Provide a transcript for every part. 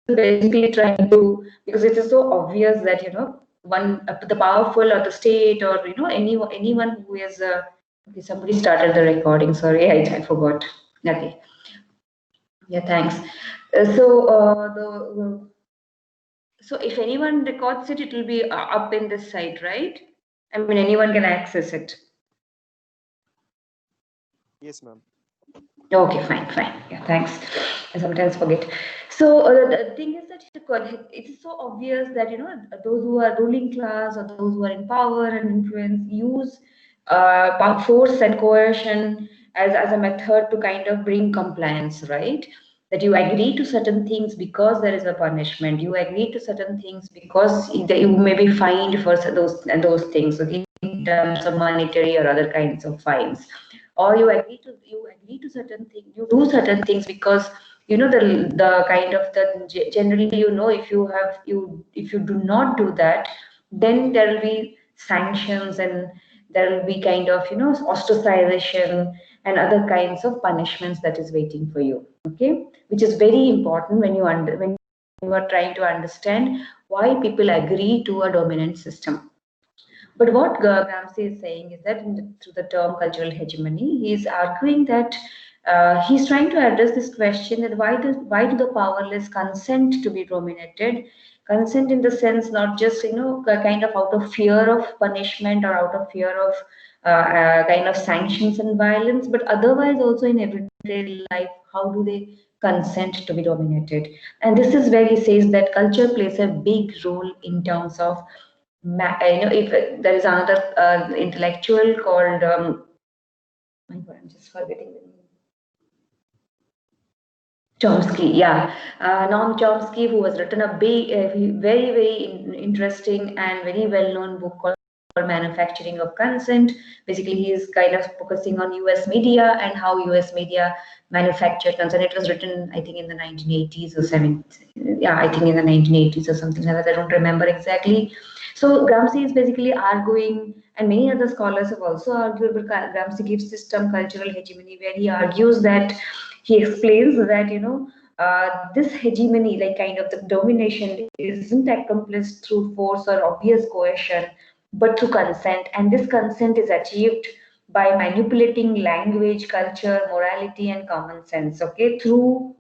basically trying to, because it is so obvious that, you know, the powerful or the state or, you know, anyone who is okay, somebody started the recording, sorry, I forgot. Okay, yeah, thanks. So if anyone records it, it will be up in this site, right? I mean, anyone can access it. Yes, ma'am. Okay, fine. Yeah, thanks. I sometimes forget. So the thing is that it is so obvious that, you know, those who are ruling class or those who are in power and influence use force and coercion as a method to kind of bring compliance, right? That you agree to certain things because there is a punishment. You agree to certain things because you may be fined for those things, okay, in terms of monetary or other kinds of fines, or you agree to certain things, you do certain things because, you know, the kind of the generally, you know, if you do not do that, then there will be sanctions, and there will be kind of, you know, ostracization and other kinds of punishments that is waiting for you, okay, which is very important when you are trying to understand why people agree to a dominant system. But what Gramsci is saying is that through the term cultural hegemony, he is arguing that he's trying to address this question that why do the powerless consent to be dominated? Consent in the sense not just, you know, kind of out of fear of punishment or out of fear of kind of sanctions and violence, but otherwise also in everyday life, how do they consent to be dominated? And this is where he says that culture plays a big role in terms of you know, if there is another intellectual called my God, I'm just forgetting the name. Chomsky, yeah, Noam Chomsky, who has written a very interesting and very well-known book called Manufacturing of Consent. Basically, he is kind of focusing on U.S. media and how U.S. media manufacture consent. It was written, I think, in the 1980s or 70s. Yeah, I think in the 1980s or something like that. I don't remember exactly. So Gramsci is basically arguing, and many other scholars have also argued, but Gramsci gives this term cultural hegemony, where he argues that he explains that, you know, this hegemony, like kind of the domination, isn't accomplished through force or obvious coercion, but through consent. And this consent is achieved by manipulating language, culture, morality, and common sense, okay, through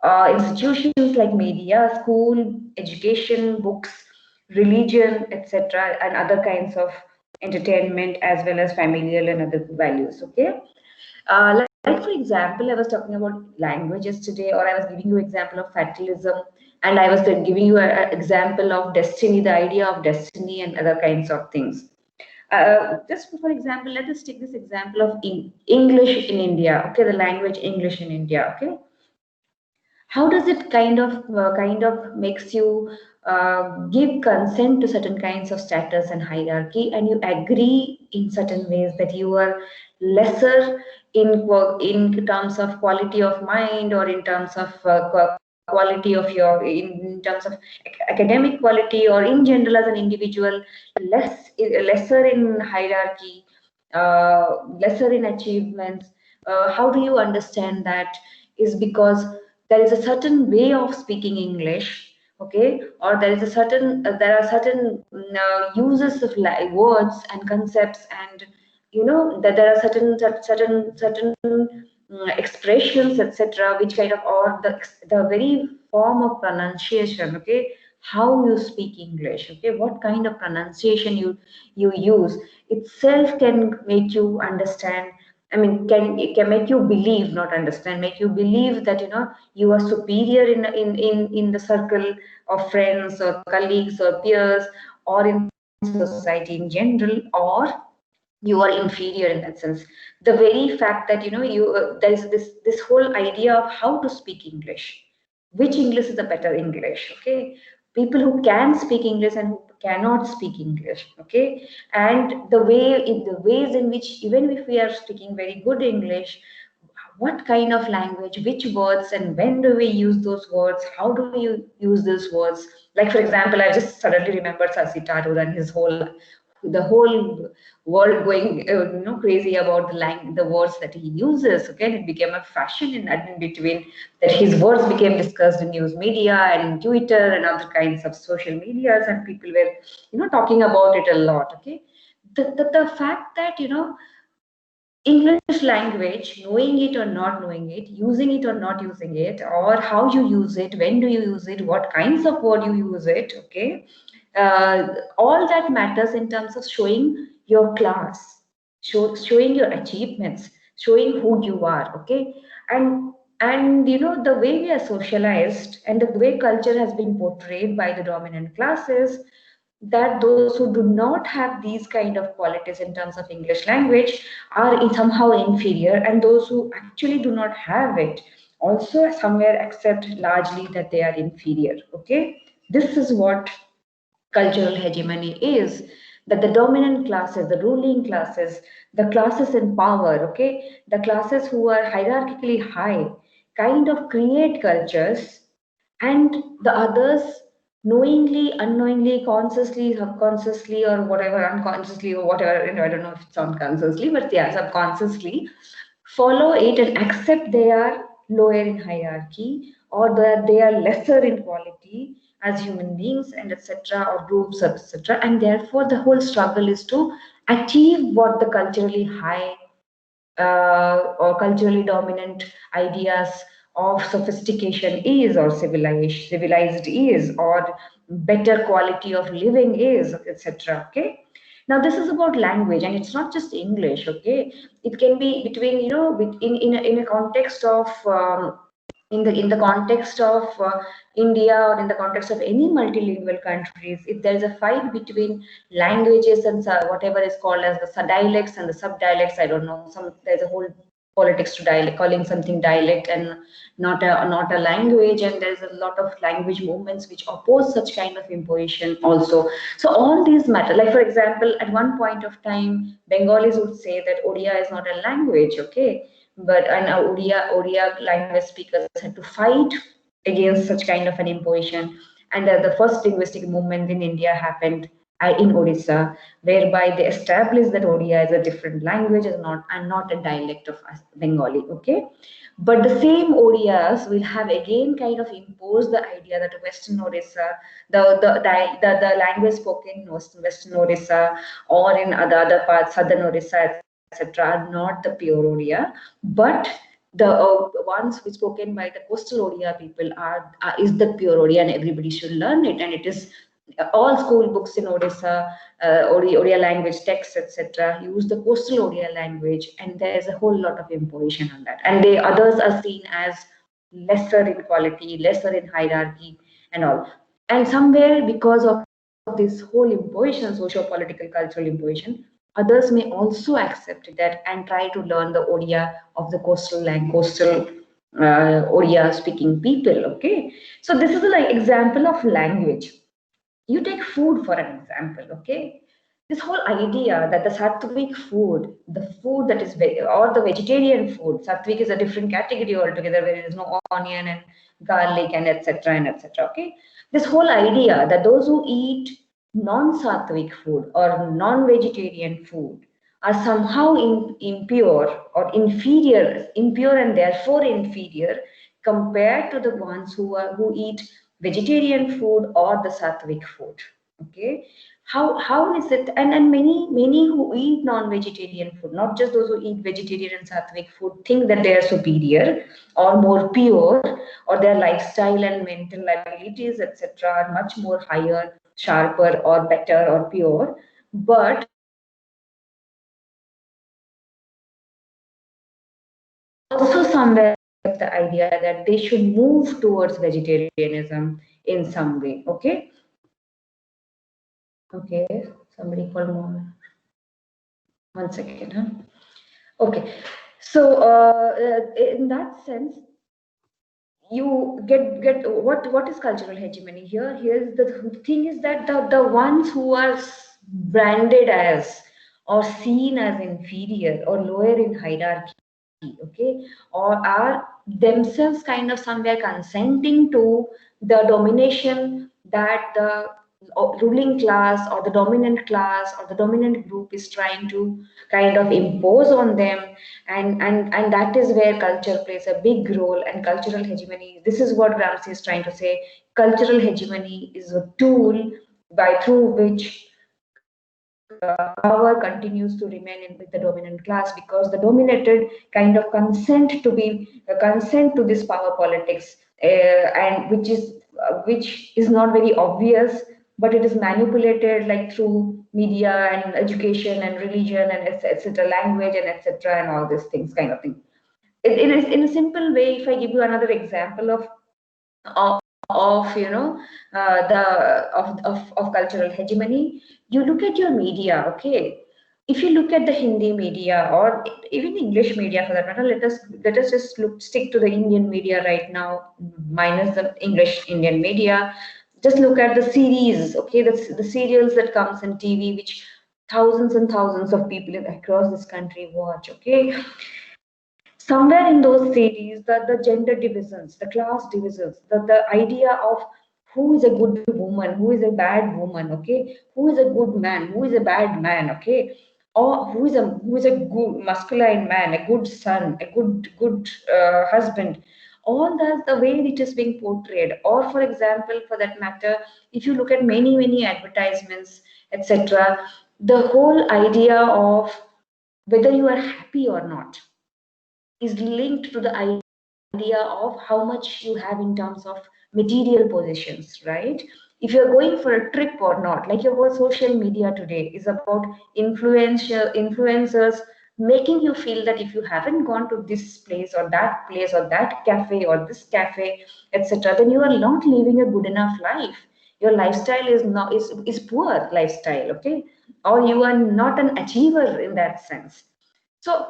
institutions like media, school, education, books, religion, etc., and other kinds of entertainment, as well as familial and other values, okay. Like for example, I was talking about languages today, or I was giving you example of fatalism, and I was giving you an example of destiny, the idea of destiny, and other kinds of things. Just for example, let us take this example of English in India. Okay, the language English in India. Okay, how does it kind of makes you give consent to certain kinds of status and hierarchy, and you agree in certain ways that you are lesser in terms of quality of mind, or in terms of quality of in terms of academic quality, or in general as an individual, lesser in hierarchy, lesser in achievements. How do you understand that? Is because there is a certain way of speaking English, okay, or there are certain uses of words and concepts, and you know that there are certain expressions, etc., which kind of, or the very form of pronunciation, okay, how you speak English, okay, what kind of pronunciation you use itself can make you understand. I mean, it can make you believe, not understand, make you believe that, you know, you are superior in the circle of friends or colleagues or peers, or in society in general, or you are inferior in that sense. The very fact that, you know, there is this whole idea of how to speak English, which English is the better English, okay, people who can speak English and who cannot speak English, okay, and the ways in which, even if we are speaking very good English, what kind of language, which words, and when do we use those words, how do we use those words. Like for example, I just suddenly remembered Sasi Tarur and his the whole world going crazy about the words that he uses. Okay, it became a fashion in between, that his words became discussed in news media and in Twitter and other kinds of social medias, and people were talking about it a lot. Okay, the fact that English language, knowing it or not knowing it, using it or not using it, or how you use it, when do you use it, what kinds of word you use it, okay? All that matters in terms of showing your class, showing your achievements, showing who you are, okay? And the way we are socialized and the way culture has been portrayed by the dominant classes, that those who do not have these kind of qualities in terms of English language are somehow inferior, and those who actually do not have it also somewhere accept largely that they are inferior. Okay, this is what cultural hegemony is, that the dominant classes, the ruling classes, the classes in power, okay, the classes who are hierarchically high, kind of create cultures, and the others knowingly, unknowingly, consciously, subconsciously, or whatever, unconsciously, or whatever, I don't know if it's unconsciously, but yeah, subconsciously follow it and accept they are lower in hierarchy, or that they are lesser in quality as human beings, and etc., or groups, etc., and therefore the whole struggle is to achieve what the culturally high or culturally dominant ideas of sophistication is, or civilized is, or better quality of living is, etc. Okay, now this is about language, and it's not just English. Okay, it can be between in a context of in the context of India, or in the context of any multilingual countries, if there is a fight between languages and whatever is called as the dialects and the subdialects, I don't know, there's a whole politics to dialect, calling something dialect and not a language, and there's a lot of language movements which oppose such kind of imposition also. So all these matter. Like for example, at one point of time, Bengalis would say that Odia is not a language, okay, but and Odia language speakers had to fight against such kind of an imposition. And the first linguistic movement in India happened in Odisha, whereby they established that Odia is a different language and not a dialect of Bengali. Okay, but the same Odias will have again kind of imposed the idea that Western Odisha, the language spoken in Western Odisha or in other parts, Southern Odisha, etc., are not the pure Odia, but the ones which spoken by the coastal Odia people are is the pure Odia, and everybody should learn it. And it is all school books in Odisha, Odia language texts, etc., use the coastal Odia language, and there is a whole lot of imposition on that. And the others are seen as lesser in quality, lesser in hierarchy, and all. And somewhere because of this whole imposition, socio-political, cultural imposition, others may also accept that and try to learn the Odia of the coastal Odia speaking people. Okay, so this is an example of language. You take food for an example. Okay, this whole idea that the sattvic food, the food that is or the vegetarian food, sattvic is a different category altogether, where there is no onion and garlic and etc. and etc. Okay, this whole idea that those who eat non-sattvic food or non-vegetarian food are somehow impure or impure and therefore inferior compared to the ones who eat vegetarian food or the sattvic food. Okay, how is it? And many who eat non-vegetarian food, not just those who eat vegetarian and sattvic food, think that they are superior or more pure, or their lifestyle and mental abilities, etc., are much more higher, sharper, or better, or pure. But also somewhere the idea that they should move towards vegetarianism in some way. Okay. Okay. Somebody call more. 1 second. Huh? Okay. So in that sense, you get what is cultural hegemony here. Here's the thing is that the ones who are branded as or seen as inferior or lower in hierarchy, okay, or are themselves kind of somewhere consenting to the domination that the ruling class or the dominant class or the dominant group is trying to kind of impose on them, and that is where culture plays a big role. And cultural hegemony, this is what Gramsci is trying to say. Cultural hegemony is a tool by through which power continues to remain with the dominant class, because the dominated kind of consent to this power politics, and which is not very obvious, but it is manipulated like through media and education and religion and etc., language and etc., and all these things kind of thing. It is in a simple way. If I give you another example of of you know the of cultural hegemony, you look at your media. Okay, if you look at the Hindi media or even English media for that matter, let us just stick to the Indian media right now, minus the English Indian media. Just look at the series. Okay, the serials that comes in TV, which thousands and thousands of people across this country watch. Okay, somewhere in those series, the gender divisions, the class divisions, the idea of who is a good woman, who is a bad woman, okay, who is a good man, who is a bad man, okay, or who is a good masculine man, a good son, a good husband. All that, the way it is being portrayed, or for example, for that matter, if you look at many advertisements, etc., the whole idea of whether you are happy or not is linked to the idea of how much you have in terms of material possessions, right? If you're going for a trip or not, like your whole social media today is about influencers making you feel that if you haven't gone to this place or that cafe or this cafe, etc., then you are not living a good enough life. Your lifestyle is poor lifestyle, okay, or you are not an achiever in that sense. So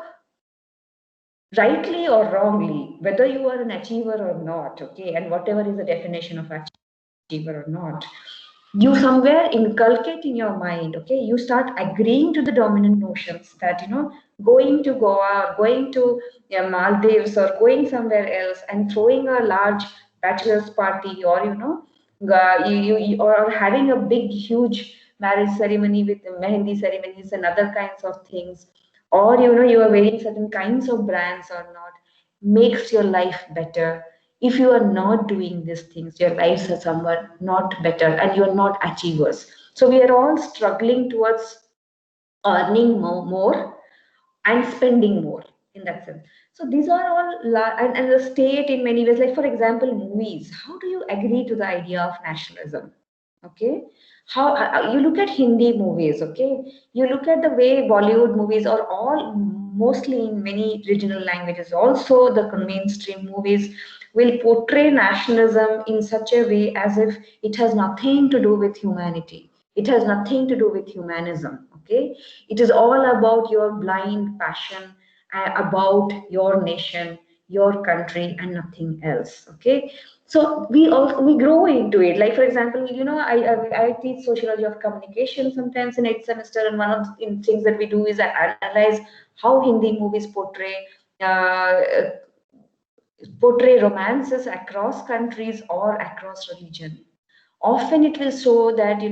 rightly or wrongly, whether you are an achiever or not, okay, and whatever is the definition of achiever or not, you somewhere inculcate in your mind, okay, you start agreeing to the dominant notions that, going to Goa, or going to Maldives, or going somewhere else and throwing a large bachelor's party, or, or having a big, huge marriage ceremony with mehendi ceremonies and other kinds of things, or you are wearing certain kinds of brands or not, makes your life better. If you are not doing these things, your lives are somewhat not better and you're not achievers. So we are all struggling towards earning more and spending more in that sense. So these are all and the state in many ways, like for example movies, how do you agree to the idea of nationalism? Okay, how you look at Hindi movies, okay, you look at the way Bollywood movies, or all mostly in many regional languages also, the mainstream movies will portray nationalism in such a way as if it has nothing to do with humanity, it has nothing to do with humanism. Okay, it is all about your blind passion about your nation, your country, and nothing else. Okay, so we grow into it. Like for example, I teach sociology of communication sometimes in 8th semester, and one of the things that we do is analyze how Hindi movies uh, portray romances across countries or across religion. Often it will show that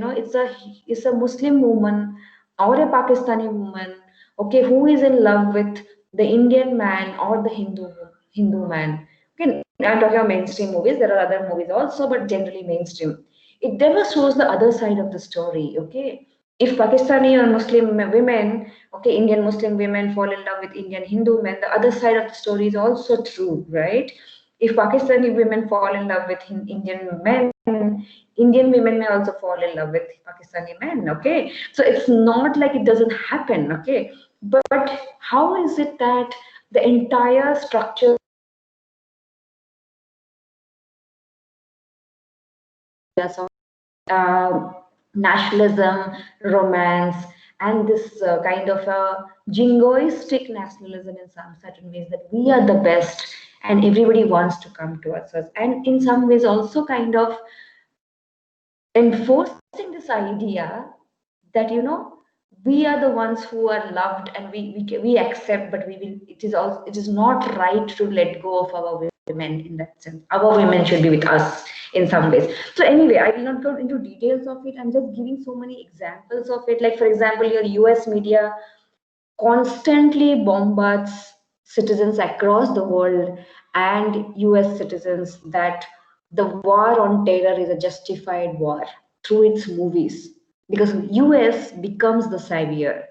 it's a Muslim woman or a Pakistani woman, okay, who is in love with the Indian man or the Hindu man. Okay, I'm talking about mainstream movies. There are other movies also, but generally mainstream. It never shows the other side of the story. Okay, if Pakistani or Muslim women, okay, Indian Muslim women fall in love with Indian Hindu men, the other side of the story is also true, right? If Pakistani women fall in love with Indian men, Indian women may also fall in love with Pakistani men. Okay, so it's not like it doesn't happen. Okay, but how is it that the entire structure of nationalism, romance, and this kind of a jingoistic nationalism in some certain ways, that we are the best and everybody wants to come towards us, and in some ways also kind of enforcing this idea that we are the ones who are loved, and we accept, but we will, it is not right to let go of our women in that sense. Our women should be with us in some ways. So anyway, I will not go into details of it. I'm just giving so many examples of it. Like for example, your US media constantly bombards citizens across the world and US citizens that the war on terror is a justified war through its movies, because US becomes the savior.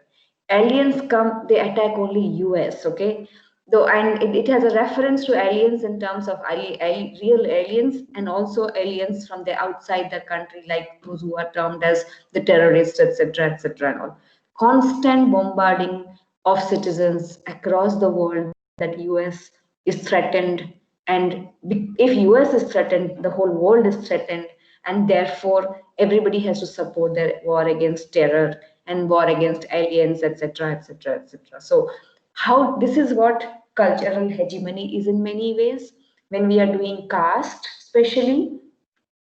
Aliens come, they attack only US, okay? Though, and it has a reference to aliens in terms of real aliens and also aliens from the outside the country, like those who are termed as the terrorists, etc., and all. Constant bombarding of citizens across the world that US is threatened, and if US is threatened, the whole world is threatened, and therefore everybody has to support the war against terror and war against aliens, etc. So how this is what cultural hegemony is in many ways. When we are doing caste, especially,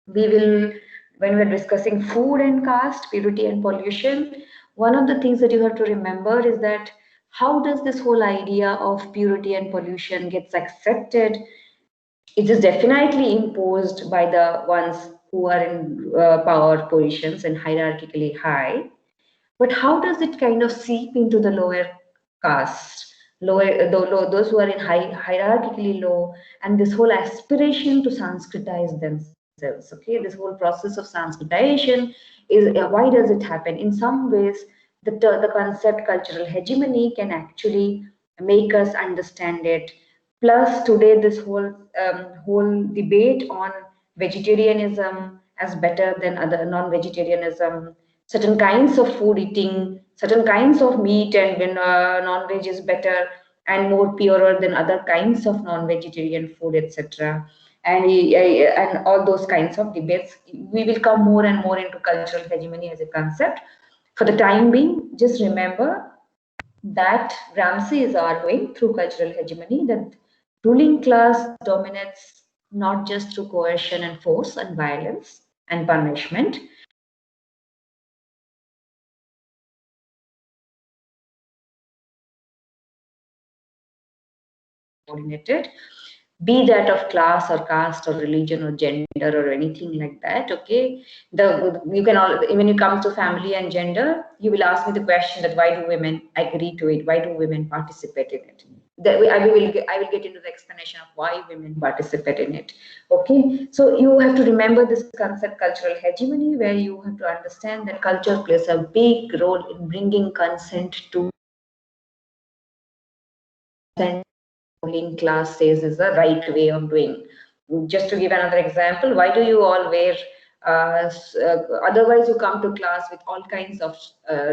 we will, when we're discussing food and caste, purity and pollution, one of the things that you have to remember is that how does this whole idea of purity and pollution gets accepted? It is definitely imposed by the ones who are in power positions and hierarchically high. But how does it kind of seep into the lower caste, those who are in hierarchically low, and this whole aspiration to Sanskritize themselves? Okay, this whole process of Sanskritization is why does it happen? In some ways, the concept cultural hegemony can actually make us understand it. Plus, today this whole debate on vegetarianism as better than other non-vegetarianism, certain kinds of food eating, certain kinds of meat and when non-veg is better and more purer than other kinds of non-vegetarian food, etc. And all those kinds of debates, we will come more and more into cultural hegemony as a concept. For the time being, just remember that Ramsey is arguing through cultural hegemony that ruling class dominates not just through coercion and force and violence and punishment, coordinated, be that of class or caste or religion or gender or anything like that. Okay, you can all, when you come to family and gender, you will ask me the question that why do women agree to it? Why do women participate in it? That I will get into the explanation of why women participate in it. Okay, so you have to remember this concept cultural hegemony, where you have to understand that culture plays a big role in bringing consent to ruling class says is the right way of doing. Just to give another example, why do you all wear otherwise you come to class with all kinds of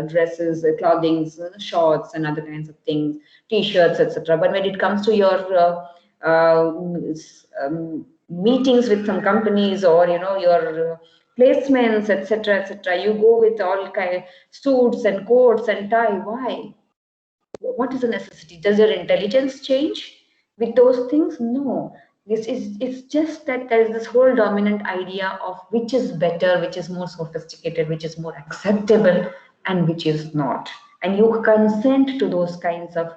dresses, clothing, shorts and other kinds of things, t-shirts, etc. But when it comes to your meetings with some companies or your placements, etc., you go with all kind of suits and coats and tie. Why? What is the necessity? Does your intelligence change with those things? No. It's just that there is this whole dominant idea of which is better, which is more sophisticated, which is more acceptable, and which is not. And you consent to those kinds of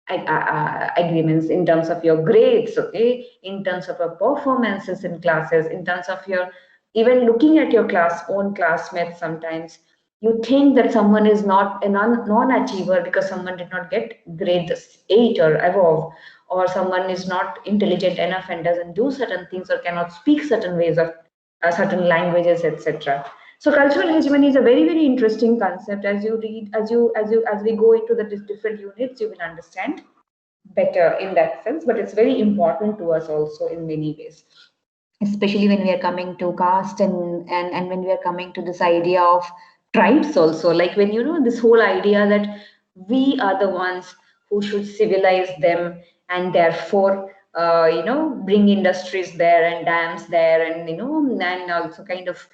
agreements in terms of your grades, okay, in terms of your performances in classes, in terms of your even looking at your own classmates sometimes you think that someone is not a non-achiever because someone did not get grade 8 or above, or someone is not intelligent enough and doesn't do certain things or cannot speak certain ways of certain languages, etc. So cultural hegemony is a very, very interesting concept. As you read, as we go into the different units, you will understand better in that sense, but it's very important to us also in many ways, especially when we are coming to caste and when we are coming to this idea of tribes also, like when this whole idea that we are the ones who should civilize them and therefore bring industries there and dams there and and also kind of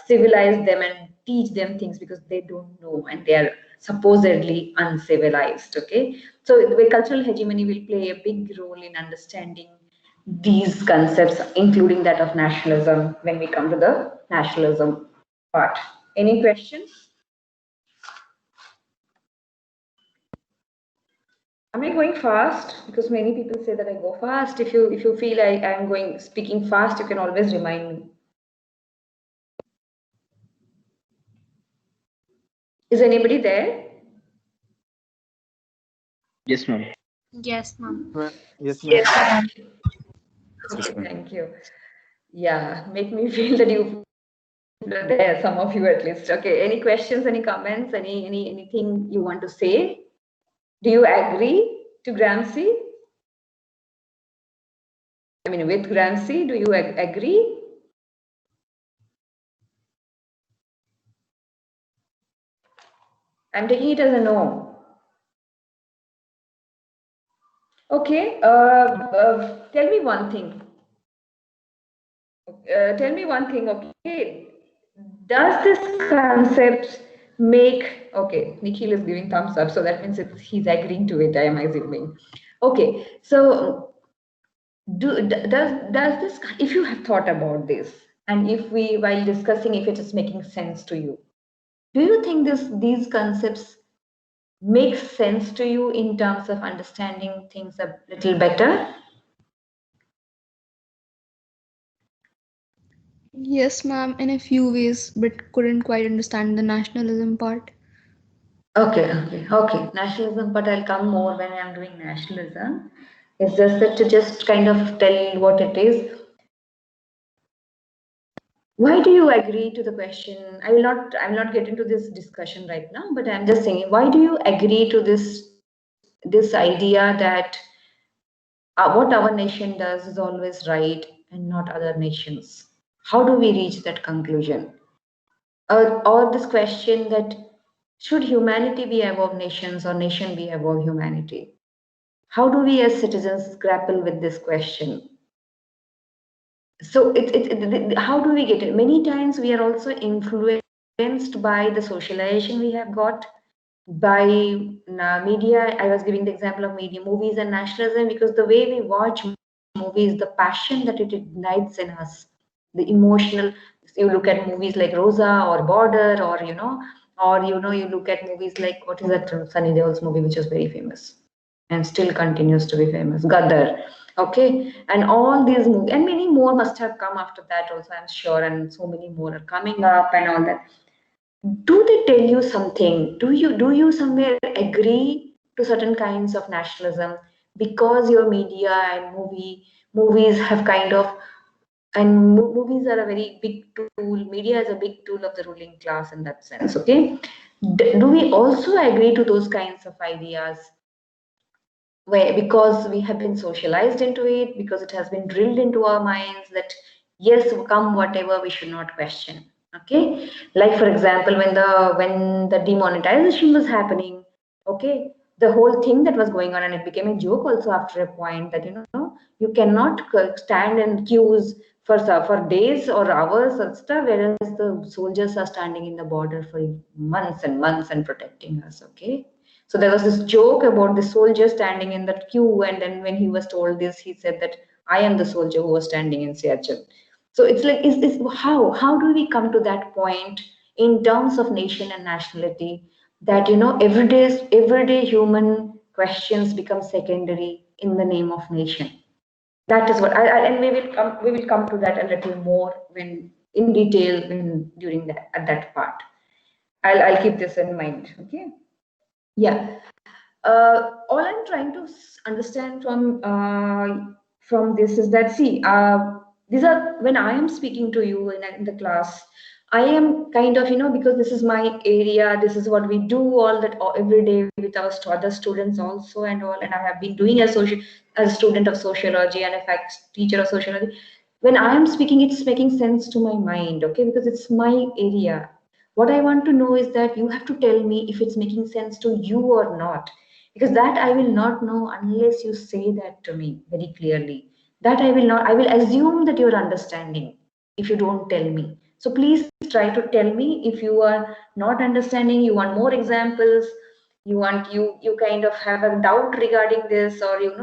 civilize them and teach them things because they don't know and they are supposedly uncivilized. Okay, so the cultural hegemony will play a big role in understanding these concepts, including that of nationalism, when we come to the nationalism part. Any questions? Am I going fast? Because many people say that I go fast. If you feel I am going speaking fast, you can always remind me. Is anybody there? Yes, ma'am. Yes, ma'am. Yes, ma'am. Yes. Yes, Okay, ma'am. thank you. Yeah, make me feel that you are there, some of you at least. Okay, any questions, any comments, anything you want to say? Do you agree to Gramsci? I mean, with Gramsci, do you agree? I'm taking it as a no. Okay, tell me one thing. Tell me one thing, okay? Does this concept make, okay, Nikhil is giving thumbs up, so that means he's agreeing to it, I am assuming. Okay, so does this, if you have thought about this, and if we, while discussing, if it is making sense to you, do you think these concepts make sense to you in terms of understanding things a little better? Yes, ma'am, in a few ways, but couldn't quite understand the nationalism part. Okay. Nationalism, but I'll come more when I'm doing nationalism. It's just that to just kind of tell what it is. Why do you agree to the question? I'm not getting to this discussion right now, but I'm just saying, why do you agree to this idea that what our nation does is always right and not other nations? How do we reach that conclusion? Or this question that should humanity be above nations or nation be above humanity? How do we as citizens grapple with this question? So how do we get it? Many times we are also influenced by the socialization we have got by media. I was giving the example of media, movies and nationalism, because the way we watch movies, the passion that it ignites in us, the emotional. You look at movies like Rosa or Border, or you look at movies like, what is that Sunny Deol's movie which was very famous and still continues to be famous, Gadar. Okay, and all these movies and many more must have come after that also, I'm sure, and so many more are coming up and all that. Do they tell you something? Do you somewhere agree to certain kinds of nationalism because your media and movies have kind of, and movies are a very big tool, media is a big tool of the ruling class in that sense, okay? Do we also agree to those kinds of ideas where, because we have been socialized into it, because it has been drilled into our minds that yes, come whatever, we should not question. Okay, like for example, when the demonetization was happening, okay, the whole thing that was going on, and it became a joke also after a point that you cannot stand in queues for days or hours or stuff, whereas the soldiers are standing in the border for months and months and protecting us. Okay, so there was this joke about the soldier standing in that queue, and then when he was told this, he said that I am the soldier who was standing in Siachen. So it's like, is how do we come to that point in terms of nation and nationality, that everyday human questions become secondary in the name of nation? That is what and we will come to that a little more when in detail when during that at that part. I'll keep this in mind. Okay. Yeah. All I'm trying to understand from this is that, see, these are, when I am speaking to you in the class, I am kind of, because this is my area, this is what we do all that every day with our other students also and all, and I have been doing as a student of sociology and a fact teacher of sociology. When I am speaking, it's making sense to my mind, okay, because it's my area. What I want to know is that you have to tell me if it's making sense to you or not, because that I will not know unless you say that to me very clearly. That I will not, I will assume that you're understanding if you don't tell me. So please try to tell me if you are not understanding, you want more examples, you kind of have a doubt regarding this, or you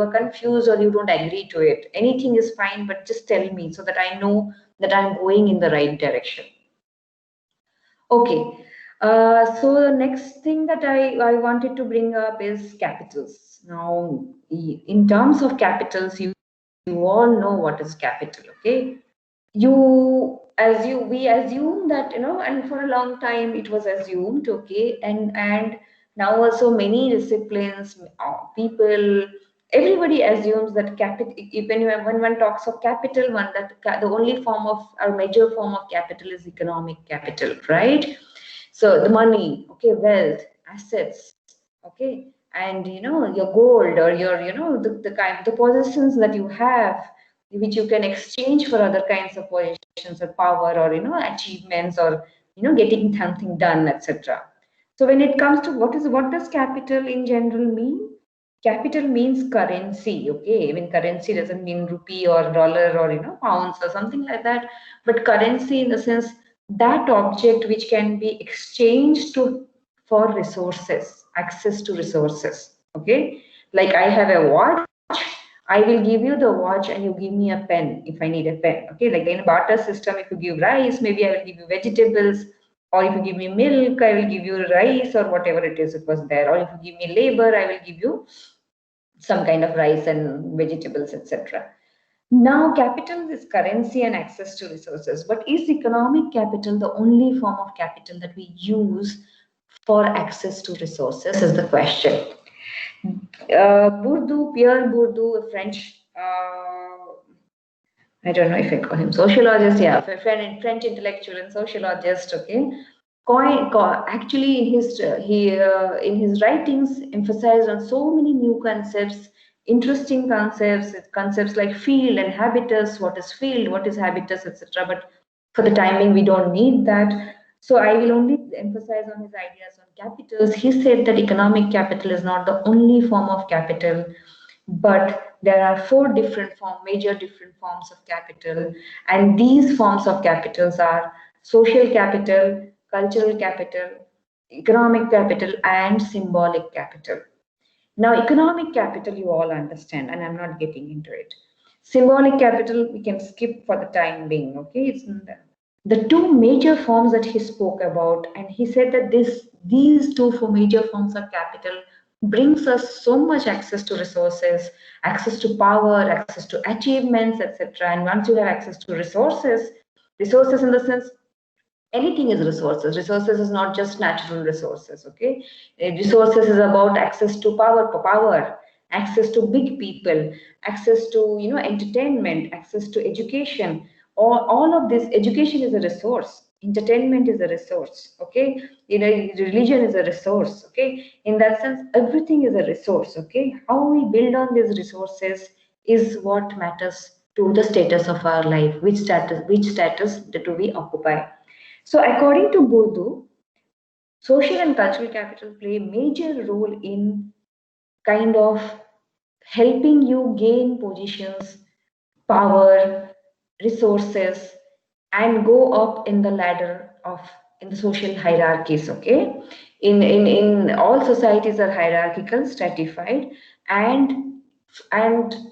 are confused, or you don't agree to it. Anything is fine, but just tell me so that I know that I'm going in the right direction. Okay. So the next thing that I wanted to bring up is capitals. Now, in terms of capitals, you all know what is capital, okay? We assume that, and for a long time it was assumed, okay, and now also many disciplines, people, everybody assumes that capital, even when one talks of capital, the only form of, or major form of capital is economic capital, right? So the money, okay, wealth, assets, okay, and your gold, or your, the kind, the possessions that you have, which you can exchange for other kinds of possessions or power, or achievements, or getting something done, etc. So when it comes to what does capital in general mean? Capital means currency, okay? I mean, currency doesn't mean rupee or dollar or pounds or something like that, but currency in the sense that object which can be exchanged to for resources, access to resources, okay? Like I have a watch, I will give you the watch and you give me a pen if I need a pen. Okay, like in a barter system, if you give rice, maybe I will give you vegetables, or if you give me milk, I will give you rice or whatever it is it was there, or if you give me labor, I will give you some kind of rice and vegetables, etc. Now, capital is currency and access to resources, but is economic capital the only form of capital that we use for access to resources? Is the question. Pierre Bourdieu, a French, I don't know if I call him sociologist, yeah, French intellectual and sociologist, okay. Actually, in his writings, emphasized on so many new concepts, interesting concepts like field and habitus. What is field? What is habitus, etc. But for the timing, we don't need that. So I will only emphasize on his ideas on capitals. He said that economic capital is not the only form of capital, but there are four major different forms of capital, and these forms of capitals are social capital, cultural capital, economic capital, and symbolic capital. Now, economic capital you all understand, and I'm not getting into it. Symbolic capital we can skip for the time being, okay? It's the two major forms that he spoke about, and he said that these two four major forms of capital brings us so much access to resources, access to power, access to achievements, etc. And once you have access to resources in the sense, anything is resources. Resources is not just natural resources, okay? Resources is about access to power, access to big people, access to entertainment, access to education. All of this, education is a resource, entertainment is a resource, okay? Religion is a resource, okay? In that sense, everything is a resource, okay? How we build on these resources is what matters to the status of our life. Which status do we occupy? So, according to Bourdieu, social and cultural capital play a major role in kind of helping you gain positions, power, resources, and go up in the ladder of in the social hierarchies. Okay, in all societies are hierarchical, stratified, and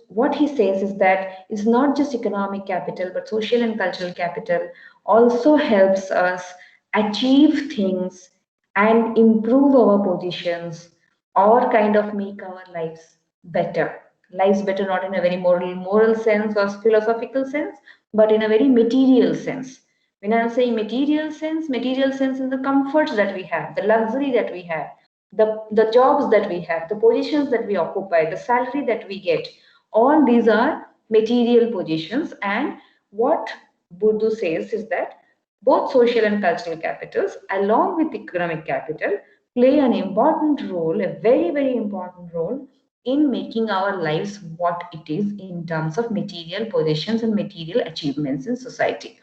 what he says is that it's not just economic capital, but social and cultural capital also helps us achieve things and improve our positions, or kind of make our lives better, not in a very moral sense or philosophical sense, but in a very material sense. When I'm saying material sense in the comforts that we have, the luxury that we have, the jobs that we have, the positions that we occupy, the salary that we get, all these are material positions. And what Bourdieu says is that both social and cultural capitals, along with economic capital, play an important role, a very, very important role in making our lives what it is in terms of material possessions and material achievements in society.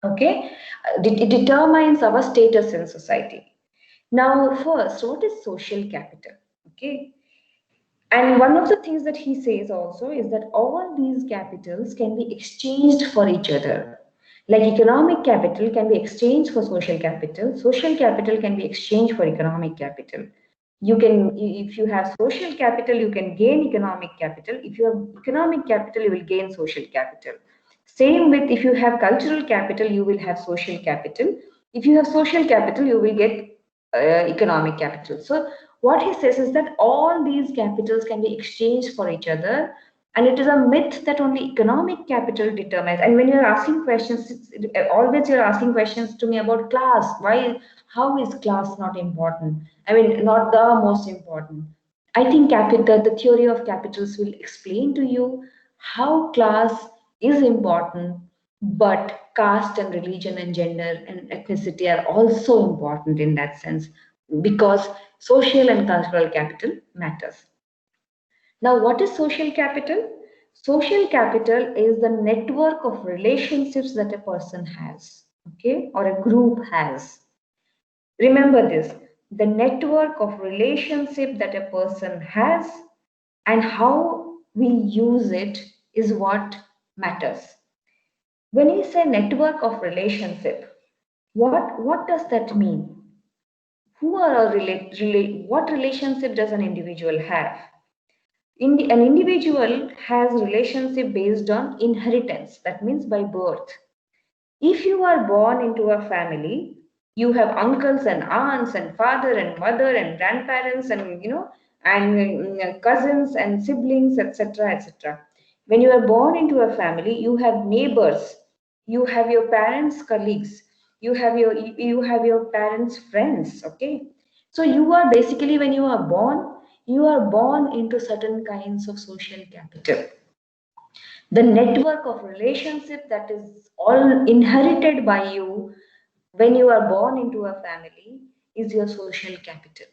Okay, it determines our status in society. Now, first, what is social capital? Okay, and one of the things that he says also is that all these capitals can be exchanged for each other. Like economic capital can be exchanged for social capital can be exchanged for economic capital. You can, if you have social capital, you can gain economic capital. If you have economic capital, you will gain social capital. Same with if you have cultural capital, you will have social capital. If you have social capital, you will get economic capital. So what he says is that all these capitals can be exchanged for each other, and it is a myth that only economic capital determines. And when you're asking questions, always you're asking questions to me about class. Why? How is class not important? I mean, not the most important. I think capital, the theory of capitals will explain to you how class is important, but caste and religion and gender and ethnicity are also important in that sense, because social and cultural capital matters. Now, what is social capital? Social capital is the network of relationships that a person has, okay, or a group has. Remember this, the network of relationship that a person has and how we use it is what matters. When you say network of relationship, what does that mean? Who are what relationship does an individual have? An individual has relationship based on inheritance, that means by birth. If you are born into a family, you have uncles and aunts and father and mother and grandparents and and cousins and siblings, etc., etc. When you are born into a family, you have neighbors, you have your parents' colleagues, you have your parents' friends. Okay, so you are basically, when you are born into certain kinds of social capital. The network of relationship that is all inherited by you when you are born into a family is your social capital.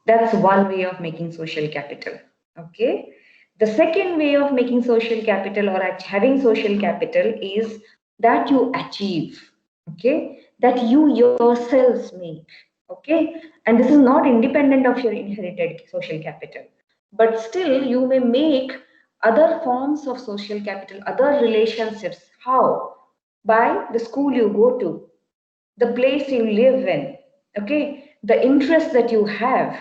That's one way of making social capital. Okay. The second way of making social capital or having social capital is that you achieve. Okay. That you yourselves make. Okay. And this is not independent of your inherited social capital. But still, you may make other forms of social capital, other relationships. How? By the school you go to, the place you live in, okay, the interests that you have,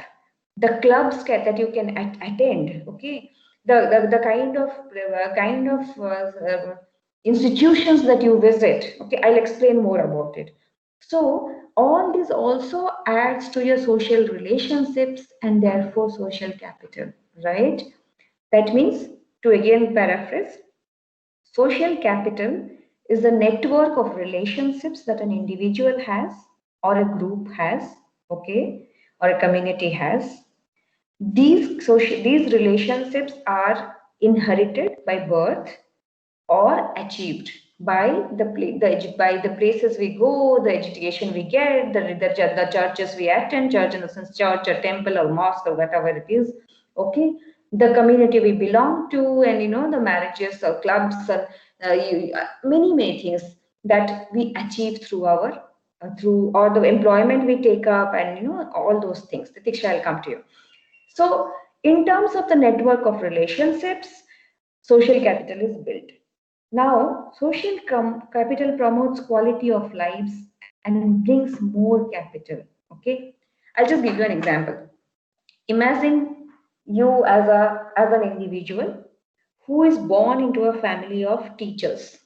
the clubs that you can attend, okay, the kind of institutions that you visit. Okay, I'll explain more about it. So all this also adds to your social relationships and therefore social capital, right? That means, to again paraphrase, social capital is the network of relationships that an individual has, or a group has, okay, or a community has. These relationships are inherited by birth or achieved by by the places we go, the education we get, the churches we attend, church in the sense church or temple or mosque or whatever it is, okay, the community we belong to, and the marriages or clubs or many things that we achieve through our through or the employment we take up, and all those things. Tiksha, I'll come to you. So in terms of the network of relationships, social capital is built. Now, capital promotes quality of lives and brings more capital. Okay, I'll just give you an example. Imagine you as an individual who is born into a family of teachers.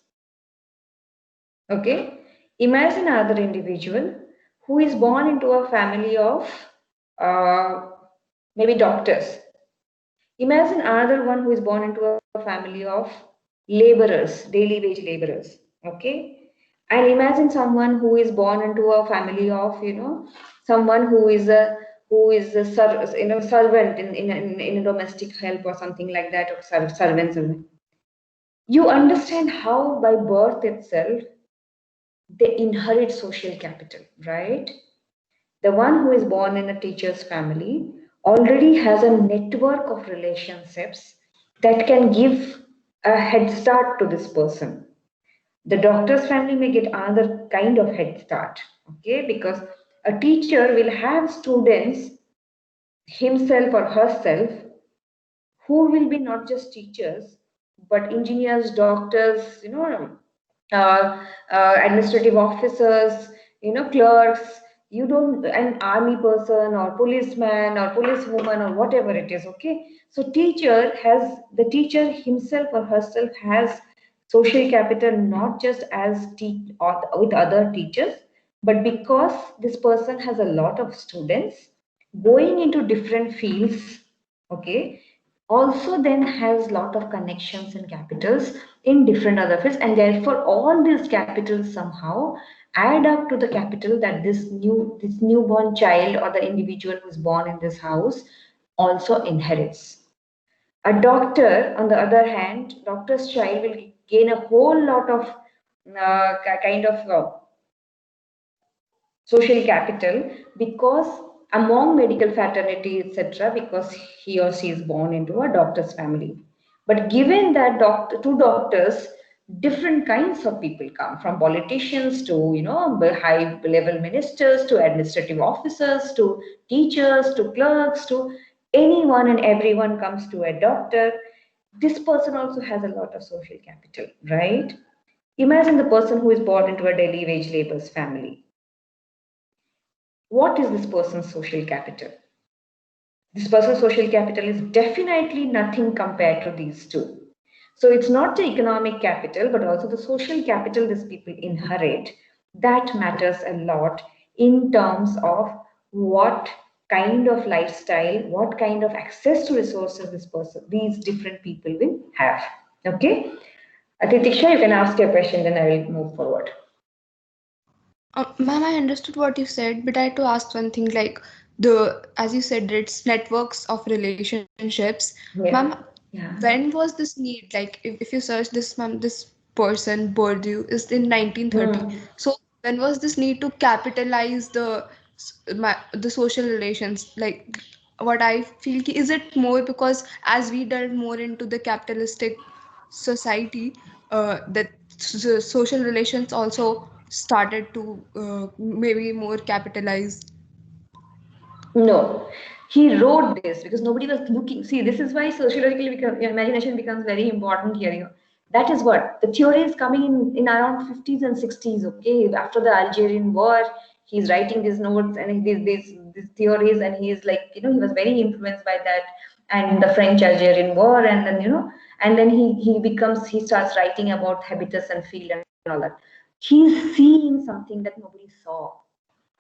Okay, imagine another individual who is born into a family of uh, maybe doctors. Imagine another one who is born into a family of laborers, daily wage laborers. Okay. And imagine someone who is born into a family of, someone who is a servant in a domestic help or something like that, or servants. You understand how by birth itself they inherit social capital, right? The one who is born in a teacher's family already has a network of relationships that can give a head start to this person. The doctor's family may get another kind of head start, okay, because a teacher will have students, himself or herself, who will be not just teachers but engineers, doctors, uh, administrative officers, clerks. You don't, an army person or policeman or policewoman or whatever it is. Okay, so the teacher himself or herself has social capital, not just as or with other teachers, But because this person has a lot of students going into different fields, okay, also then has lot of connections and capitals in different other fields, and therefore all these capitals somehow add up to the capital that this newborn child or the individual who is born in this house also inherits. A doctor, on the other hand, doctor's child will gain a whole lot of kind of social capital because among medical fraternity, etc., because he or she is born into a doctor's family. But given that two doctors, different kinds of people come, from politicians to high level ministers to administrative officers to teachers to clerks to anyone and everyone comes to a doctor. This person also has a lot of social capital, right? Imagine the person who is born into a daily wage laborers family. What is this person's social capital? This person's social capital is definitely nothing compared to these two. So it's not the economic capital, but also the social capital these people inherit that matters a lot in terms of what kind of lifestyle, what kind of access to resources these different people will have. Okay, Titisha, you can ask your question, then I will move forward. Ma'am, I understood what you said, but I had to ask one thing like the, as you said, it's networks of relationships. Ma'am, Yeah, yeah. when was this need? Like, if you search this, ma'am, this person, Bourdieu, is in 1930. Hmm. So, when was this need to capitalize the social relations? Like, what I feel is it more because as we delve more into the capitalistic society, that the social relations also started to maybe more capitalize. No, he wrote this because nobody was looking. See, this is why sociological imagination becomes very important here. That is what the theory is coming in around 50s and 60s. Okay, after the Algerian War, he's writing these notes and these theories, and he's like, he was very influenced by that and the French Algerian War, and then and then he starts writing about habitus and field and all that. He's seeing something that nobody saw,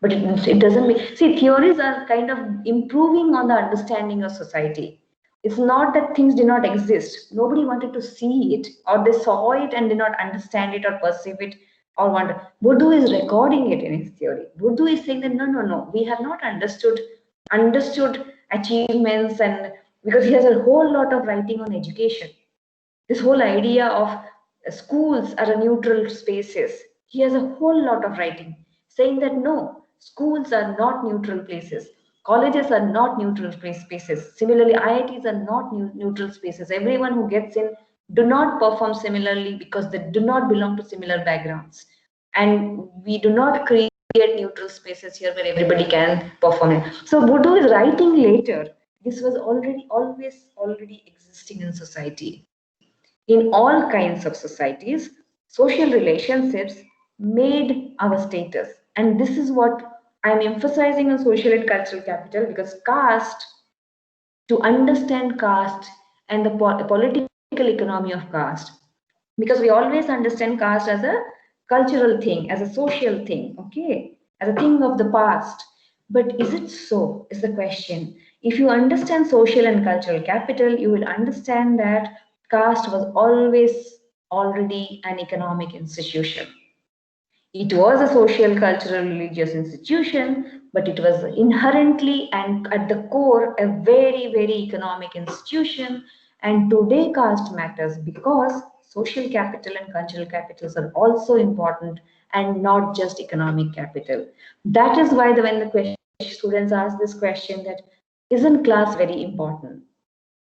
but it doesn't mean, see, theories are kind of improving on the understanding of society. It's not that things did not exist. Nobody wanted to see it, or they saw it and did not understand it or perceive it or want. Bourdieu is recording it in his theory. Bourdieu is saying that no, no, no, we have not understood achievements, and because he has a whole lot of writing on education, this whole idea of schools are a neutral spaces. He has a whole lot of writing saying that no, schools are not neutral places. Colleges are not neutral spaces. Similarly, IITs are not neutral spaces. Everyone who gets in do not perform similarly because they do not belong to similar backgrounds. And we do not create neutral spaces here where everybody can perform it. So Bourdieu is writing later. This was already existing in society. In all kinds of societies, social relationships made our status. And this is what I'm emphasizing on social and cultural capital, because caste, to understand caste and the political economy of caste, because we always understand caste as a cultural thing, as a social thing, okay, as a thing of the past. But is it so? Is the question. If you understand social and cultural capital, you will understand that caste was always already an economic institution. It was a social, cultural, religious institution, but it was inherently and at the core a very, very economic institution. And today, caste matters because social capital and cultural capitals are also important, and not just economic capital. That is why when the students ask this question, that isn't class very important?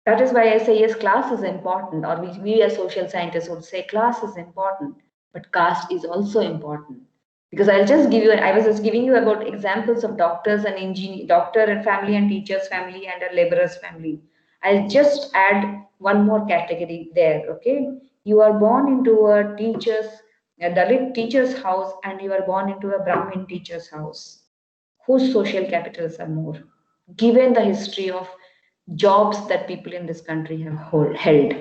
That is why I say yes, class is important, or we as social scientists would say class is important, but caste is also important. Because I was just giving you about examples of doctors and doctor and family and teachers family and a laborer's family. I'll just add one more category there. Okay, you are born into a Dalit teacher's house, and you are born into a Brahmin teacher's house. Whose social capitals are more, given the history of jobs that people in this country have held?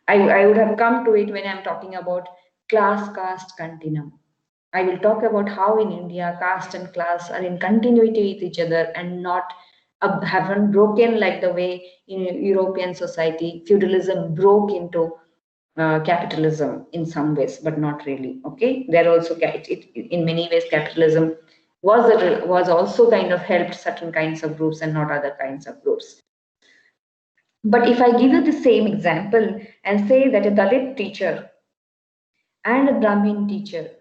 I would have come to it when I'm talking about class caste continuum. I will talk about how in India caste and class are in continuity with each other and not haven't broken like the way in European society feudalism broke into capitalism in some ways, but not really. Okay, there also in many ways capitalism was also kind of helped certain kinds of groups and not other kinds of groups. But if I give you the same example and say that a Dalit teacher and a Brahmin teacher,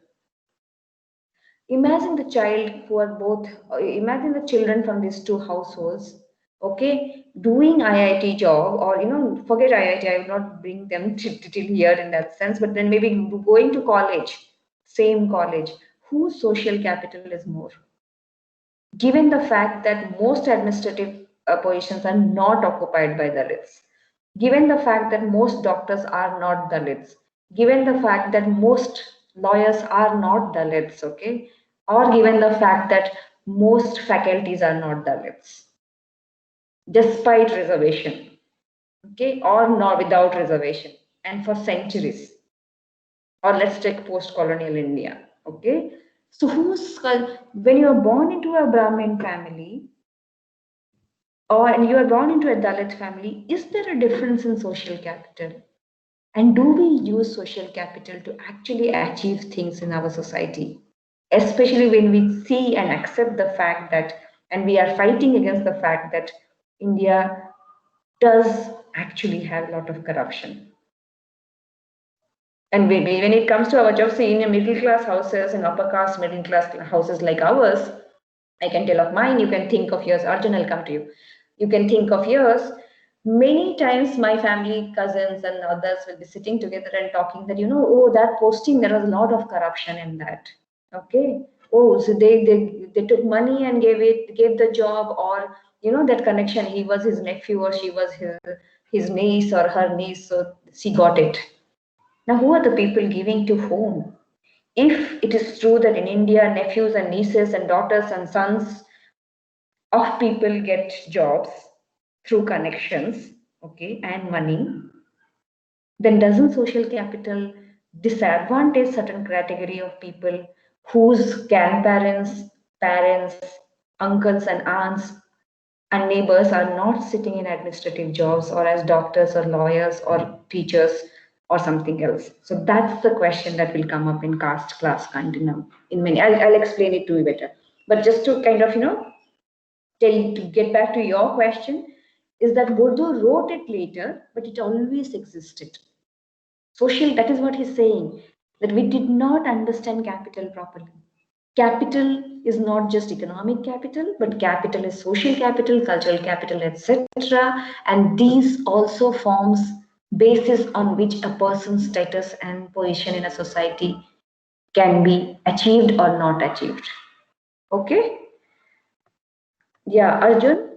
imagine the child who are both, imagine the children from these two households, okay, doing IIT job or, forget IIT, I will not bring them till here in that sense, but then maybe going to college, same college, whose social capital is more? Given the fact that most administrative positions are not occupied by Dalits, given the fact that most doctors are not Dalits, given the fact that most lawyers are not Dalits, okay, or given the fact that most faculties are not Dalits, despite reservation, okay, or not without reservation, and for centuries, or let's take post-colonial India, okay. So when you are born into a Brahmin family, or and you are born into a Dalit family, is there a difference in social capital? And do we use social capital to actually achieve things in our society? Especially when we see and accept the fact that, and we are fighting against the fact that India does actually have a lot of corruption. And when it comes to our jobs, see, in a middle class houses and upper caste middle class houses like ours, I can tell of mine, you can think of yours. Arjun, I'll come to you. You can think of yours. Many times my family, cousins and others will be sitting together and talking that, oh, that posting, there was a lot of corruption in that. Okay. Oh, so they took money and gave the job, or that connection, he was his nephew or she was his niece or her niece, so she got it. Now, who are the people giving to whom? If it is true that in India, nephews and nieces and daughters and sons of people get jobs through connections, okay, and money, then doesn't social capital disadvantage certain category of people whose grandparents, parents, uncles and aunts and neighbors are not sitting in administrative jobs or as doctors or lawyers or teachers or something else? So that's the question that will come up in caste class continuum in many. I'll explain it to you better. But just to kind of, to get back to your question, is that Bourdieu wrote it later, but it always existed. Social, that is what he's saying, that we did not understand capital properly. Capital is not just economic capital, but capital is social capital, cultural capital, etc. And these also forms basis on which a person's status and position in a society can be achieved or not achieved. Okay? Yeah, Arjun?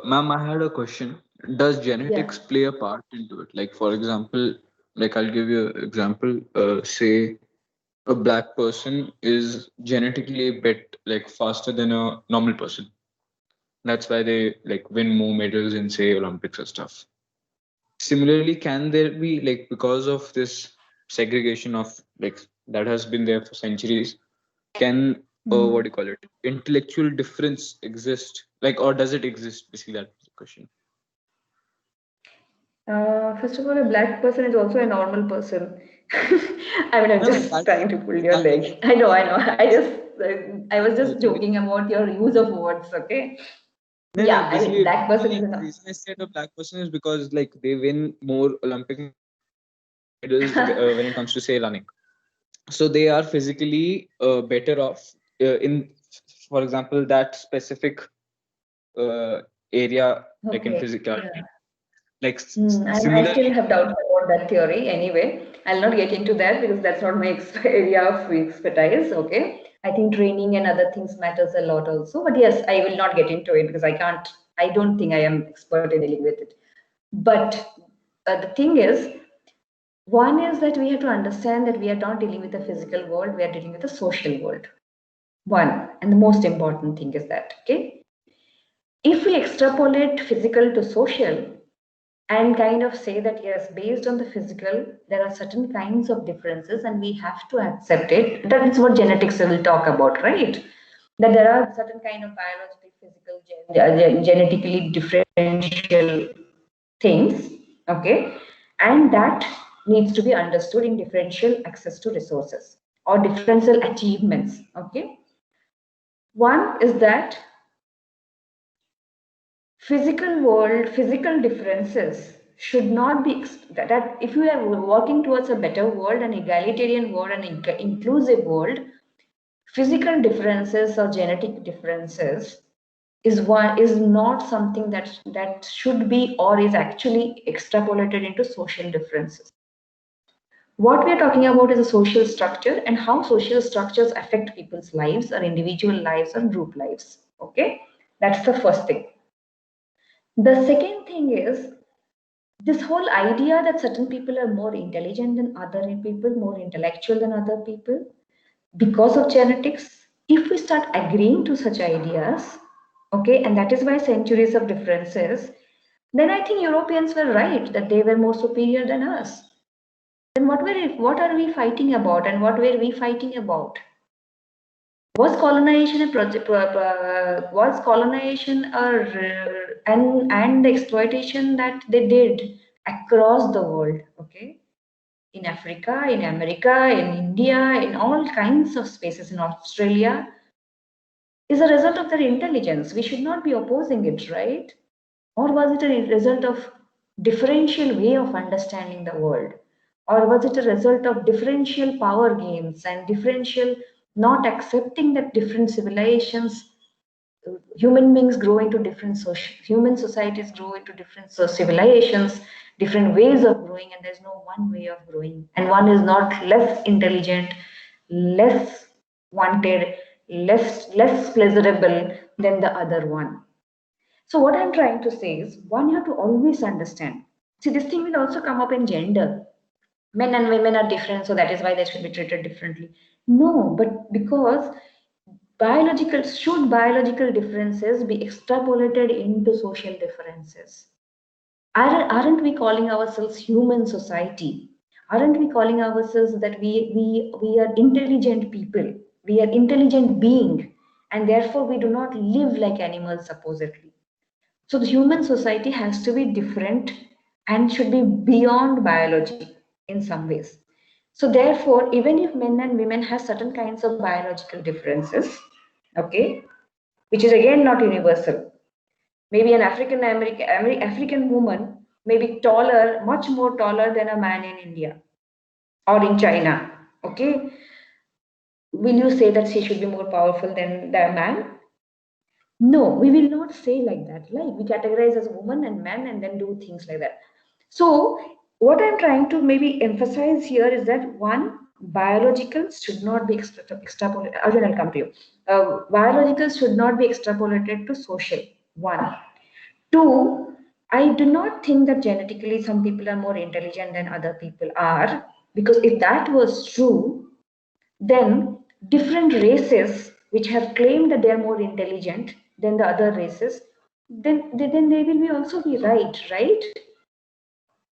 Ma'am, I had a question. Does Yeah. genetics play a part into it? Like, for example, like I'll give you an example. Say a black person is genetically a bit like faster than a normal person. That's why they like win more medals in say Olympics and stuff. Similarly, can there be like because of this segregation of like that has been there for centuries? Can what do you call it? Intellectual difference exist? Like, or does it exist? Basically, that's the question. First of all, a black person is also a normal person. I mean, I'm No, no, just that's trying to pull your I, leg. I know, I know. I was no, just joking about your use of words. Okay. no, no. Yeah, I mean, Basically, black person is like the a. reason I said a black person is because like they win more Olympic medals when it comes to say running. So they are physically better off in, for example, that specific uh, area, like in Okay. physicality. Yeah. Like I still similarly, have doubts about that theory. Anyway, I'll not get into that because that's not my area of expertise. Okay. I think training and other things matters a lot also. But yes, I will not get into it because I can't. I don't think I am expert in dealing with it. But the thing is, one is that we have to understand that we are not dealing with the physical world, we are dealing with the social world. One, and the most important thing is that, okay, if we extrapolate physical to social, and kind of say that yes, based on the physical, there are certain kinds of differences and we have to accept it. That is what genetics will talk about, right? That there are certain kind of biological, physical, genetically differential things, okay, and that needs to be understood in differential access to resources or differential achievements, okay. One is that physical world, physical differences should not be that if we are working towards a better world, an egalitarian world, an inclusive world, physical differences or genetic differences is not something that should be or is actually extrapolated into social differences. What we are talking about is a social structure and how social structures affect people's lives or individual lives or group lives. Okay, that's the first thing. The second thing is this whole idea that certain people are more intelligent than other people, more intellectual than other people because of genetics. If we start agreeing to such ideas, okay, and that is why centuries of differences, then I think Europeans were right that they were more superior than us. Then what are we fighting about and what were we fighting about? Was colonization a project? Was colonization and the exploitation that they did across the world? Okay, in Africa, in America, in India, in all kinds of spaces, in Australia, is a result of their intelligence. We should not be opposing it, right? Or was it a result of differential way of understanding the world? Or was it a result of differential power gains and differential not accepting that different civilizations, human beings grow into different human societies grow into different civilizations, different ways of growing, and there's no one way of growing. And one is not less intelligent, less wanted, less pleasurable than the other one. So what I'm trying to say is, one, you have to always understand. See, this thing will also come up in gender. Men and women are different, so that is why they should be treated differently. No, but because biological differences be extrapolated into social differences? Aren't we calling ourselves human society? Aren't we calling ourselves that we are intelligent people? We are intelligent being, and therefore we do not live like animals supposedly. So the human society has to be different and should be beyond biology in some ways. So therefore, even if men and women have certain kinds of biological differences, okay, which is again not universal. Maybe an African woman may be taller, much more taller than a man in India or in China. Okay, will you say that she should be more powerful than the man? No, we will not say like that. Like we categorize as woman and man and then do things like that. So, what I'm trying to maybe emphasize here is that one, biologicals should not be extrapolated. Again, I'll come to you. Biologicals should not be extrapolated to social. One. Two, I do not think that genetically some people are more intelligent than other people are, because if that was true, then different races which have claimed that they are more intelligent than the other races, then they will be also be right, right?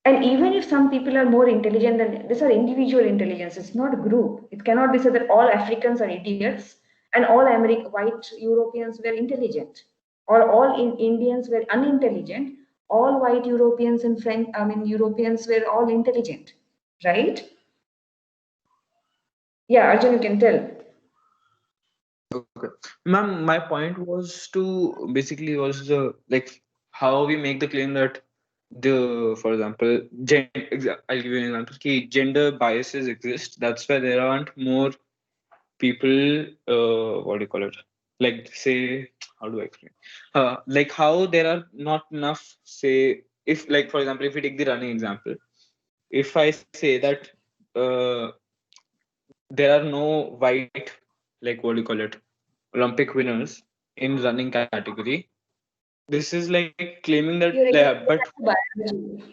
And even if some people are more intelligent than these are individual intelligence, it's not group. It cannot be said that all Africans are idiots and all white Europeans were intelligent, or all Indians were unintelligent. All white Europeans and Europeans were all intelligent, right? Yeah, Arjun, you can tell. Okay. Ma'am, my point was to basically was the like how we make the claim that for example, I'll give you an example. Gender biases exist. That's why there aren't more people, what do you call it? Like say, how do I explain? Like how there are not enough, say, if like for example, if we take the running example, if I say that uh, there are no white, like what do you call it, Olympic winners in running category. This is like claiming that, You're but biology.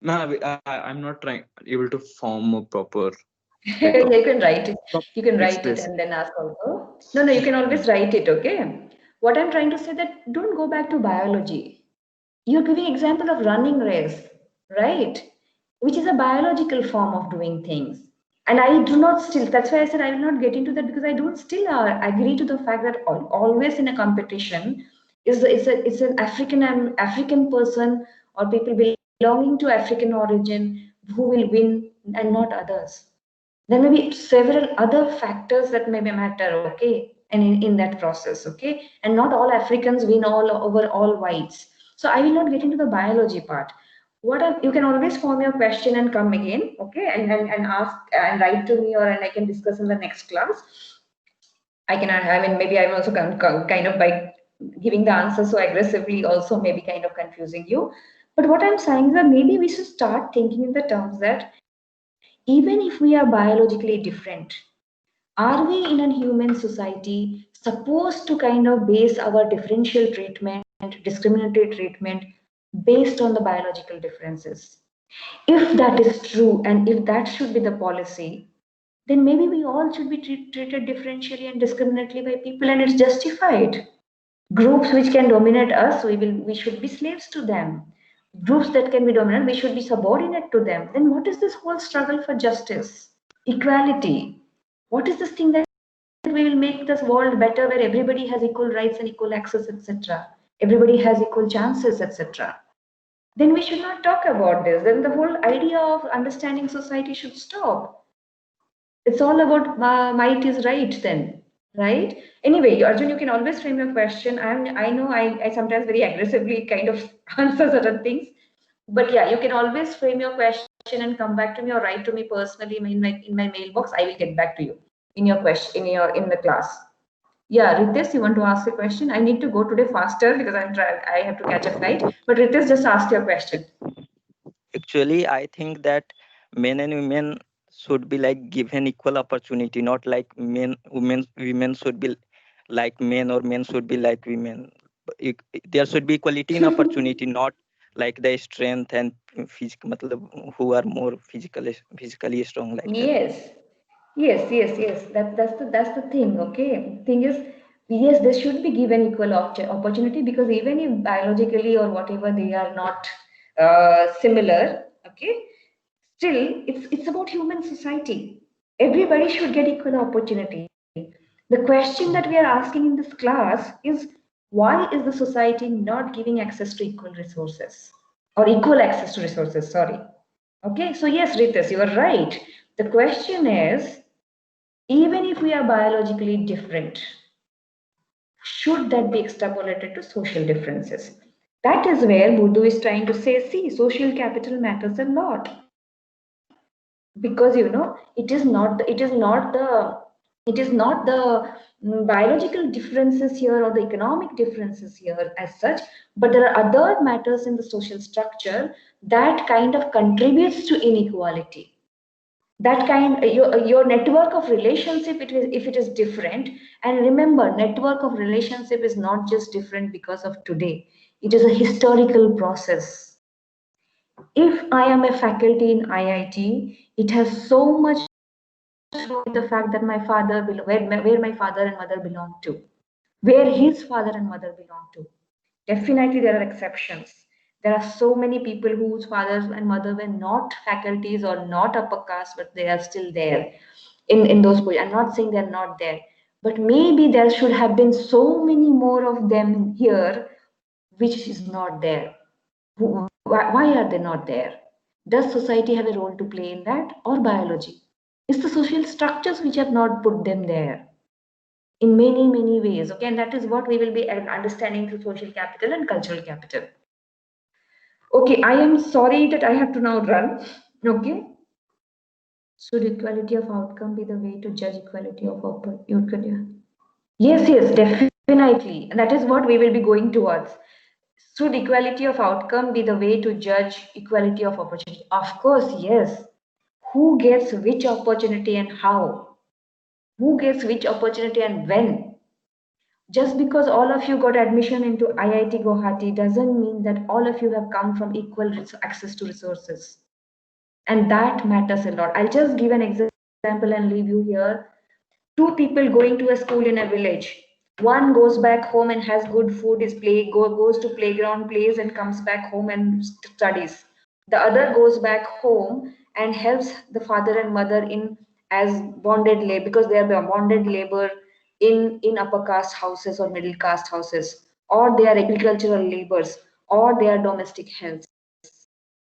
no, I'm not trying able to form a proper like You can write it. You can write it express. and then ask also. No, no, you can Hmm. always write it, okay? What I'm trying to say that don't go back to biology. You're giving example of running race, right? Which is a biological form of doing things. And I do not still, that's why I said I will not get into that, because I don't still agree to the fact that always in a competition it's an African person or people belonging to African origin who will win and not others. There may be several other factors that may matter, okay, and in that process, okay, and not all Africans win all over all whites. So I will not get into the biology part. You can always form your question and come again, okay, and ask and write to me, or and I can discuss in the next class. I mean, maybe I'm also kind of by giving the answer so aggressively, also maybe kind of confusing you. But what I'm saying is that maybe we should start thinking in the terms that even if we are biologically different, are we in a human society supposed to kind of base our differential treatment, discriminatory treatment based on the biological differences? If that is true and if that should be the policy, then maybe we all should be treated differentially and discriminately by people, and it's justified. Groups which can dominate us, we should be slaves to them. Groups that can be dominant, we should be subordinate to them. Then what is this whole struggle for justice, equality? What is this thing that we will make this world better, where everybody has equal rights and equal access, etc.? Everybody has equal chances, etc. Then we should not talk about this. Then the whole idea of understanding society should stop. It's all about might is right then, right? Anyway, Arjun, you can always frame your question. I know I sometimes very aggressively kind of answer certain things, but yeah, you can always frame your question and come back to me or write to me personally in my mailbox. I will get back to you in your question in the class. Yeah, Ritesh, you want to ask a question? I need to go today faster because I have to catch a flight. But Ritesh, just ask your question. Actually, I think that men and women should be like given equal opportunity, not like women should be like men or men should be like women. There should be equality in opportunity, not like the strength and physical, who are more physically strong like that. Yes, yes. That's the thing. Okay, thing is, yes, they should be given equal opportunity, because even if biologically or whatever they are not similar, okay, still it's about human society. Everybody should get equal opportunity. The question that we are asking in this class is, why is the society not giving access to equal resources or equal access to resources? Sorry. Okay, so yes, Ritas, you are right. The question is, even if we are biologically different, should that be extrapolated to social differences? That is where Buddha is trying to say, see, social capital matters a lot, because it is not the biological differences here or the economic differences here as such, but there are other matters in the social structure that kind of contributes to inequality. That kind your network of relationship, if it is different, and remember, network of relationship is not just different because of today, it is a historical process. If I am a faculty in IIT, it has so much to do with the fact that where my father and mother belong to, where his father and mother belong to. Definitely, there are exceptions. There are so many people whose fathers and mother were not faculties or not upper caste, but they are still there in those positions. I'm not saying they're not there, but maybe there should have been so many more of them here, which is not there. Why are they not there? Does society have a role to play in that, or biology? It's the social structures which have not put them there in many ways. Okay, and that is what we will be understanding through social capital and cultural capital. Okay, I am sorry that I have to now run. Okay. Should equality of outcome be the way to judge equality of opportunity? Yes, definitely. And that is what we will be going towards. Should equality of outcome be the way to judge equality of opportunity? Of course, yes. Who gets which opportunity and how? Who gets which opportunity and when? Just because all of you got admission into IIT Guwahati doesn't mean that all of you have come from equal access to resources. And that matters a lot. I'll just give an example and leave you here. Two people going to a school in a village. One goes back home and has good food, is goes to playground, plays, and comes back home and studies. The other goes back home and helps the father and mother in as bonded labor, because they are bonded labor in upper caste houses or middle caste houses, or they are agricultural laborers, or they are domestic helps.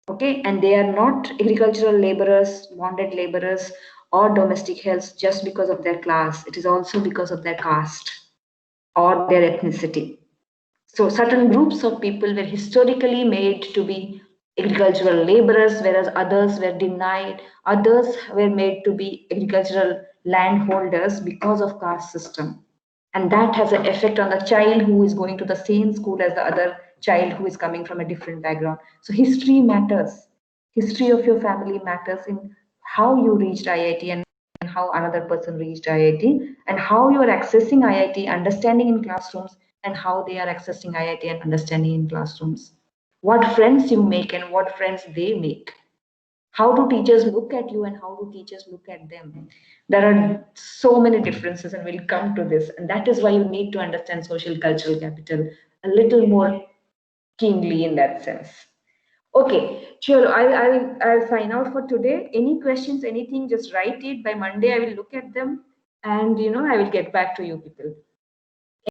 Okay, and they are not agricultural laborers, bonded laborers, or domestic helps just because of their class. It is also because of their caste or their ethnicity. So certain groups of people were historically made to be agricultural laborers, whereas others were denied, others were made to be agricultural landholders because of caste system. And that has an effect on the child who is going to the same school as the other child who is coming from a different background. So history matters. History of your family matters in how you reached IIT and how another person reached IIT, and how you are accessing IIT, understanding in classrooms, and how they are accessing IIT and understanding in classrooms. What friends you make and what friends they make. How do teachers look at you and how do teachers look at them? There are so many differences, and we'll come to this. And that is why you need to understand social cultural capital a little more keenly in that sense. Okay, sure. I'll sign out for today. Any questions, anything, just write it. By Monday, I will look at them and I will get back to you people.